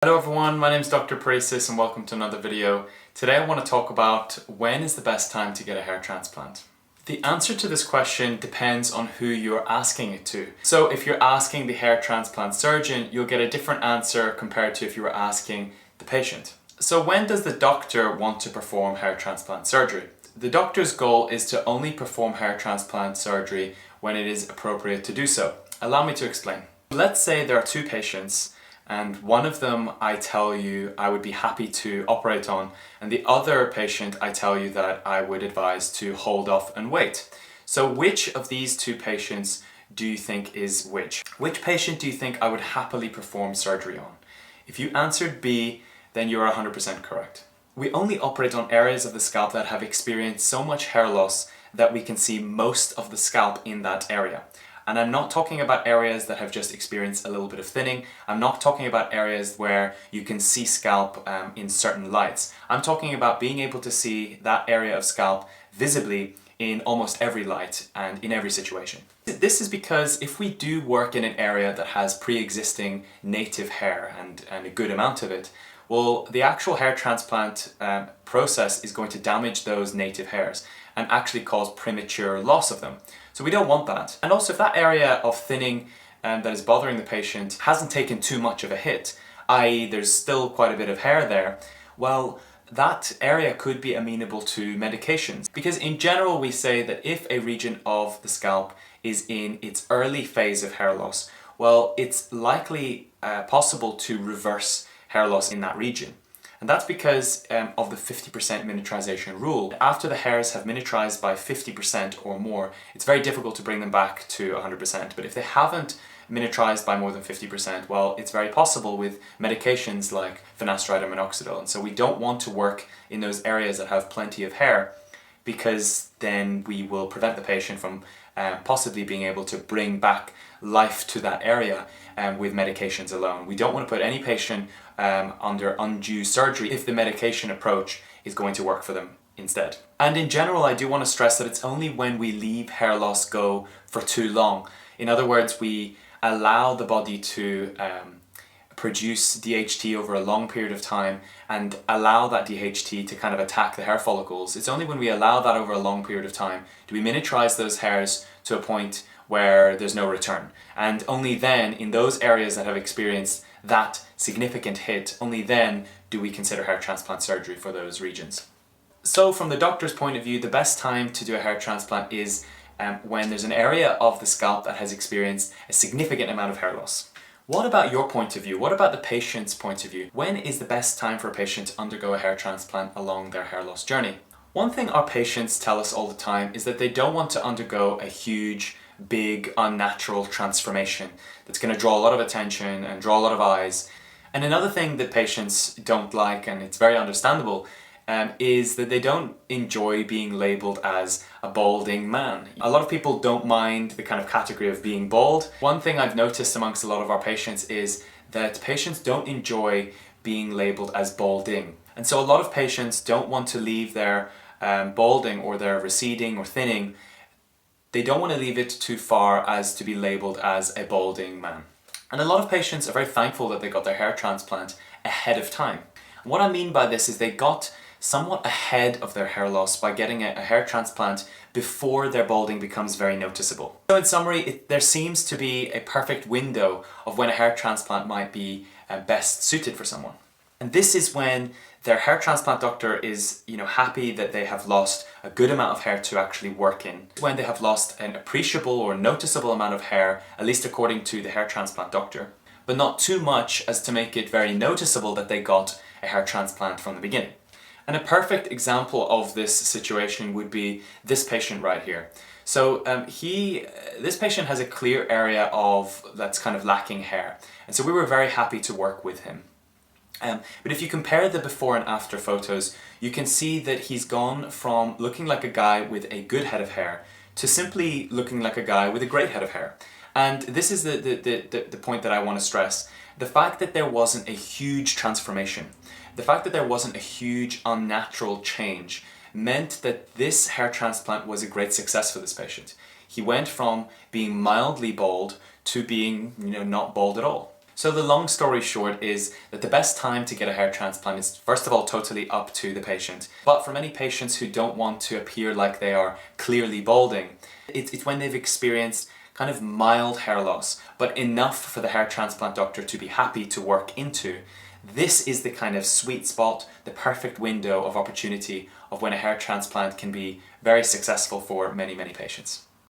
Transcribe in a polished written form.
Hello everyone, my name is Dr Parissis and welcome to another video. Today I want to talk about when is the best time to get a hair transplant. The answer to this question depends on who you're asking it to. So if you're asking the hair transplant surgeon, you'll get a different answer compared to if you were asking the patient. So when does the doctor want to perform hair transplant surgery? The doctor's goal is to only perform hair transplant surgery when it is appropriate to do so. Allow me to explain. Let's say there are two patients and one of them I tell you I would be happy to operate on, and the other patient I tell you that I would advise to hold off and wait. So which of these two patients do you think is which? Which patient do you think I would happily perform surgery on? If you answered B, then you're 100% correct. We only operate on areas of the scalp that have experienced so much hair loss that we can see most of the scalp in that area. And I'm not talking about areas that have just experienced a little bit of thinning. I'm not talking about areas where you can see scalp in certain lights. I'm talking about being able to see that area of scalp visibly in almost every light and in every situation. This is because if we do work in an area that has pre-existing native hair and a good amount of it, well, the actual hair transplant process is going to damage those native hairs and actually cause premature loss of them. So we don't want that. And also if that area of thinning that is bothering the patient hasn't taken too much of a hit, i.e. there's still quite a bit of hair there, well, that area could be amenable to medications. Because in general we say that if a region of the scalp is in its early phase of hair loss, well, it's likely possible to reverse hair loss in that region. And that's because of the 50% miniaturization rule. After the hairs have miniaturized by 50% or more, it's very difficult to bring them back to 100%. But if they haven't miniaturized by more than 50%, well, it's very possible with medications like finasteride or minoxidil. And so we don't want to work in those areas that have plenty of hair, because then we will prevent the patient from possibly being able to bring back life to that area with medications alone. We don't want to put any patient under undue surgery if the medication approach is going to work for them instead. And in general, I do want to stress that it's only when we leave hair loss go for too long. In other words, we allow the body to produce DHT over a long period of time and allow that DHT to kind of attack the hair follicles. It's only when we allow that over a long period of time do we miniaturize those hairs to a point where there's no return. And only then, in those areas that have experienced that significant hit, only then do we consider hair transplant surgery for those regions. So from the doctor's point of view, the best time to do a hair transplant is when there's an area of the scalp that has experienced a significant amount of hair loss. What about your point of view? What about the patient's point of view? When is the best time for a patient to undergo a hair transplant along their hair loss journey? One thing our patients tell us all the time is that they don't want to undergo a huge, big, unnatural transformation that's going to draw a lot of attention and draw a lot of eyes. And another thing that patients don't like, and it's very understandable, is that they don't enjoy being labelled as a balding man. A lot of people don't mind the kind of category of being bald. One thing I've noticed amongst a lot of our patients is that patients don't enjoy being labelled as balding. And so a lot of patients don't want to leave their balding or their receding or thinning. They don't want to leave it too far as to be labelled as a balding man. And a lot of patients are very thankful that they got their hair transplant ahead of time. And what I mean by this is they got somewhat ahead of their hair loss by getting a hair transplant before their balding becomes very noticeable. So in summary, there seems to be a perfect window of when a hair transplant might be best suited for someone. And this is when their hair transplant doctor is, happy that they have lost a good amount of hair to actually work in. When they have lost an appreciable or noticeable amount of hair, at least according to the hair transplant doctor, but not too much as to make it very noticeable that they got a hair transplant from the beginning. And a perfect example of this situation would be this patient right here. So this patient has a clear area that's kind of lacking hair. And so we were very happy to work with him. But if you compare the before and after photos, you can see that he's gone from looking like a guy with a good head of hair to simply looking like a guy with a great head of hair. And this is the point that I want to stress. The fact that there wasn't a huge transformation, the fact that there wasn't a huge unnatural change meant that this hair transplant was a great success for this patient. He went from being mildly bald to being, not bald at all. So the long story short is that the best time to get a hair transplant is first of all totally up to the patient. But for many patients who don't want to appear like they are clearly balding, it's when they've experienced kind of mild hair loss, but enough for the hair transplant doctor to be happy to work into. This is the kind of sweet spot, the perfect window of opportunity of when a hair transplant can be very successful for many, many patients.